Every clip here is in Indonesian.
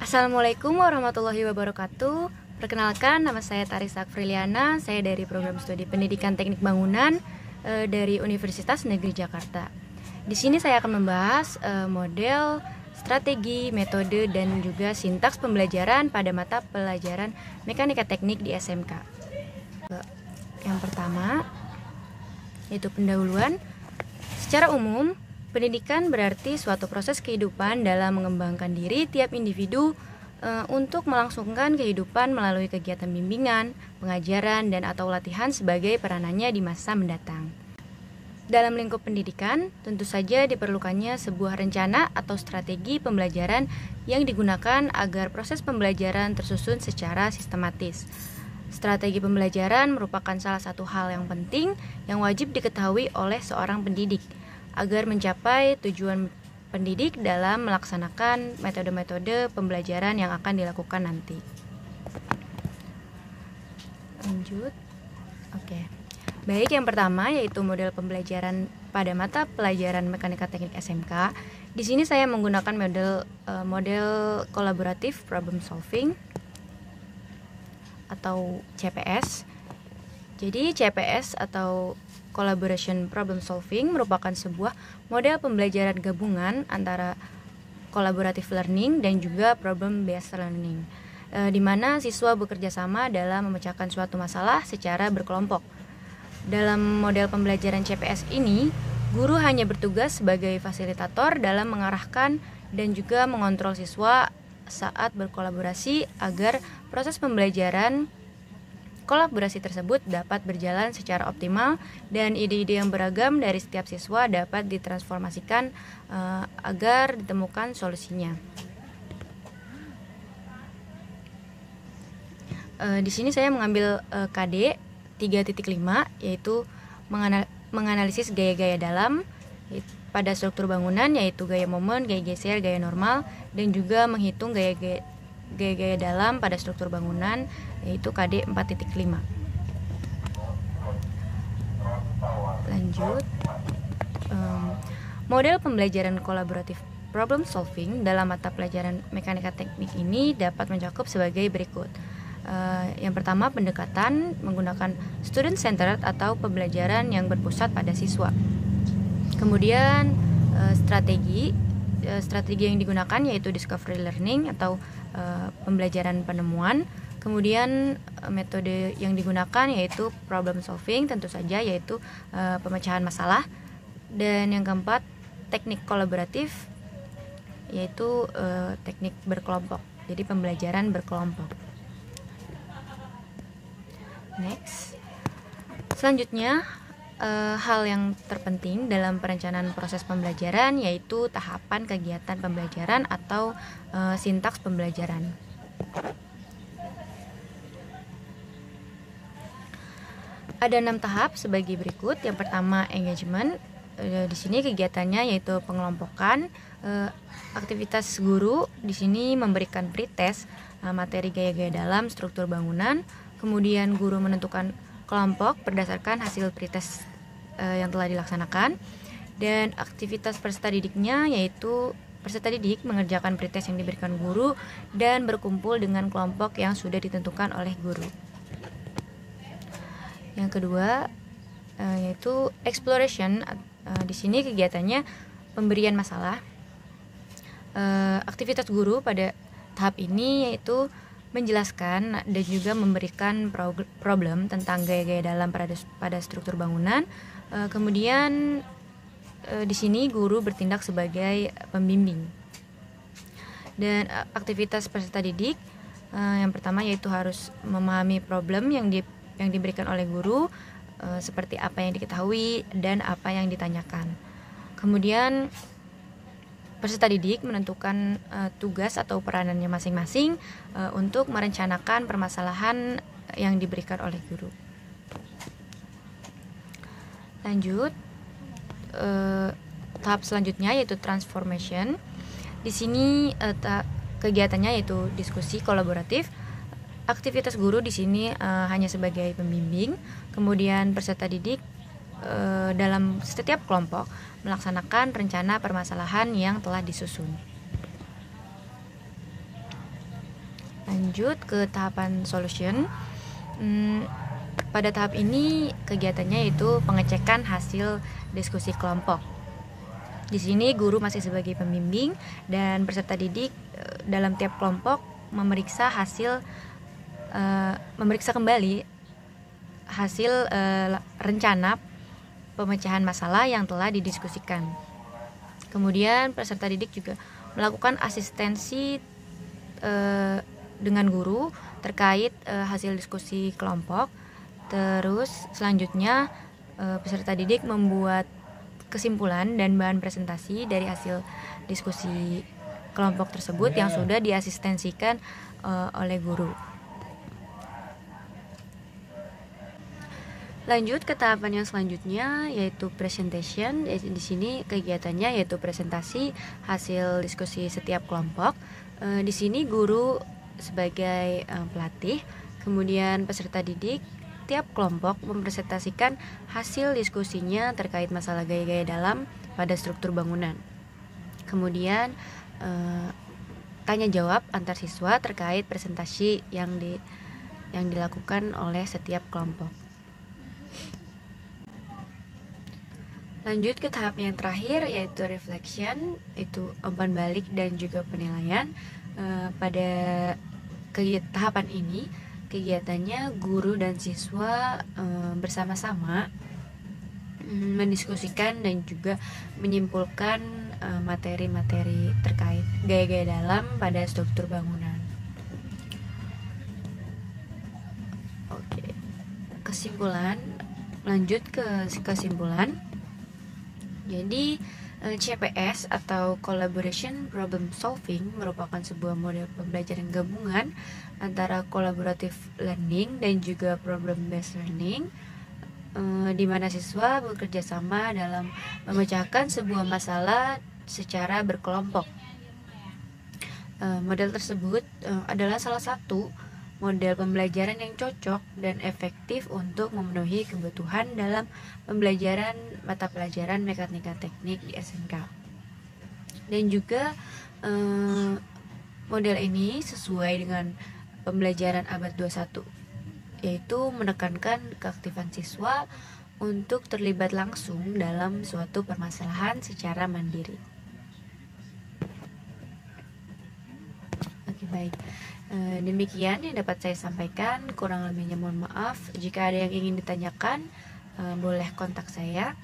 Assalamualaikum warahmatullahi wabarakatuh. Perkenalkan, nama saya Tarisa Friliana. Saya dari program studi Pendidikan Teknik Bangunan dari Universitas Negeri Jakarta. Di sini saya akan membahas model, strategi, metode, dan juga sintaks pembelajaran pada mata pelajaran Mekanika Teknik di SMK. Yang pertama, yaitu pendahuluan. Secara umum, pendidikan berarti suatu proses kehidupan dalam mengembangkan diri tiap individu untuk melangsungkan kehidupan melalui kegiatan bimbingan, pengajaran, dan atau latihan sebagai peranannya di masa mendatang. Dalam lingkup pendidikan, tentu saja diperlukannya sebuah rencana atau strategi pembelajaran yang digunakan agar proses pembelajaran tersusun secara sistematis. Strategi pembelajaran merupakan salah satu hal yang penting yang wajib diketahui oleh seorang pendidik agar mencapai tujuan pendidik dalam melaksanakan metode-metode pembelajaran yang akan dilakukan nanti. Lanjut. Oke. Baik, yang pertama yaitu model pembelajaran pada mata pelajaran Mekanika Teknik SMK. Di sini saya menggunakan model collaborative problem solving atau CPS. Jadi CPS atau Collaboration Problem Solving merupakan sebuah model pembelajaran gabungan antara collaborative learning dan juga problem based learning, di mana siswa bekerja sama dalam memecahkan suatu masalah secara berkelompok. Dalam model pembelajaran CPS ini, guru hanya bertugas sebagai fasilitator dalam mengarahkan dan juga mengontrol siswa saat berkolaborasi agar proses pembelajaran kolaborasi tersebut dapat berjalan secara optimal dan ide-ide yang beragam dari setiap siswa dapat ditransformasikan agar ditemukan solusinya. Di sini saya mengambil KD 3.5 yaitu menganalisis gaya-gaya dalam pada struktur bangunan, yaitu gaya momen, gaya geser, gaya normal, dan juga menghitung gaya-gaya dalam pada struktur bangunan, yaitu KD 4.5. Lanjut, model pembelajaran kolaboratif problem solving dalam mata pelajaran Mekanika Teknik ini dapat mencakup sebagai berikut. Yang pertama, pendekatan menggunakan student centered atau pembelajaran yang berpusat pada siswa. Kemudian strategi yang digunakan yaitu discovery learning atau pembelajaran penemuan. Kemudian metode yang digunakan yaitu problem solving, tentu saja yaitu pemecahan masalah. Dan yang keempat, teknik kolaboratif yaitu teknik berkelompok, jadi pembelajaran berkelompok. Next, selanjutnya hal yang terpenting dalam perencanaan proses pembelajaran yaitu tahapan kegiatan pembelajaran atau sintaks pembelajaran. Ada 6 tahap sebagai berikut. Yang pertama, engagement. Di sini kegiatannya yaitu pengelompokan. Aktivitas guru di sini memberikan pretest materi gaya-gaya dalam struktur bangunan. Kemudian guru menentukan kelompok berdasarkan hasil pretest yang telah dilaksanakan. Dan aktivitas peserta didiknya yaitu peserta didik mengerjakan pretest yang diberikan guru dan berkumpul dengan kelompok yang sudah ditentukan oleh guru. Yang kedua yaitu exploration. Di sini kegiatannya pemberian masalah. Aktivitas guru pada tahap ini yaitu menjelaskan dan juga memberikan problem tentang gaya-gaya dalam pada struktur bangunan. Kemudian di sini guru bertindak sebagai pembimbing. Dan aktivitas peserta didik yang pertama yaitu harus memahami problem yang diberikan oleh guru, seperti apa yang diketahui dan apa yang ditanyakan. Kemudian peserta didik menentukan tugas atau peranannya masing-masing untuk merencanakan permasalahan yang diberikan oleh guru. Lanjut, tahap selanjutnya yaitu transformation. Di sini kegiatannya yaitu diskusi kolaboratif. Aktivitas guru di sini hanya sebagai pembimbing. Kemudian peserta didik dalam setiap kelompok melaksanakan rencana permasalahan yang telah disusun. Lanjut ke tahapan solution. Pada tahap ini kegiatannya yaitu pengecekan hasil diskusi kelompok. Di sini guru masih sebagai pembimbing dan peserta didik dalam tiap kelompok memeriksa kembali hasil rencana pemecahan masalah yang telah didiskusikan. Kemudian peserta didik juga melakukan asistensi dengan guru terkait hasil diskusi kelompok. Terus selanjutnya peserta didik membuat kesimpulan dan bahan presentasi dari hasil diskusi kelompok tersebut yang sudah diasistensikan oleh guru. Lanjut ke tahapan yang selanjutnya yaitu presentation. Di sini kegiatannya yaitu presentasi hasil diskusi setiap kelompok. Di sini guru sebagai pelatih, kemudian peserta didik tiap kelompok mempresentasikan hasil diskusinya terkait masalah gaya-gaya dalam pada struktur bangunan. Kemudian tanya jawab antar siswa terkait presentasi yang dilakukan oleh setiap kelompok. Lanjut ke tahap yang terakhir yaitu reflection, itu umpan balik dan juga penilaian. Pada tahapan ini kegiatannya guru dan siswa bersama-sama mendiskusikan dan juga menyimpulkan materi-materi terkait gaya-gaya dalam pada struktur bangunan. Oke. Kesimpulan, lanjut ke kesimpulan. Jadi CPS atau Collaboration Problem Solving merupakan sebuah model pembelajaran gabungan antara collaborative learning dan juga problem based learning, di mana siswa bekerja sama dalam memecahkan sebuah masalah secara berkelompok. Model tersebut adalah salah satu model pembelajaran yang cocok dan efektif untuk memenuhi kebutuhan dalam pembelajaran mata pelajaran mekanika teknik di SMK. Dan juga model ini sesuai dengan pembelajaran abad 21, yaitu menekankan keaktifan siswa untuk terlibat langsung dalam suatu permasalahan secara mandiri. Oke, baik. Demikian yang dapat saya sampaikan, kurang lebihnya mohon maaf. Jika ada yang ingin ditanyakan, boleh kontak saya.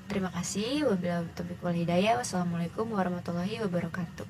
Terima kasih. Wabillahi taufiq wal hidayah. Wassalamualaikum warahmatullahi wabarakatuh.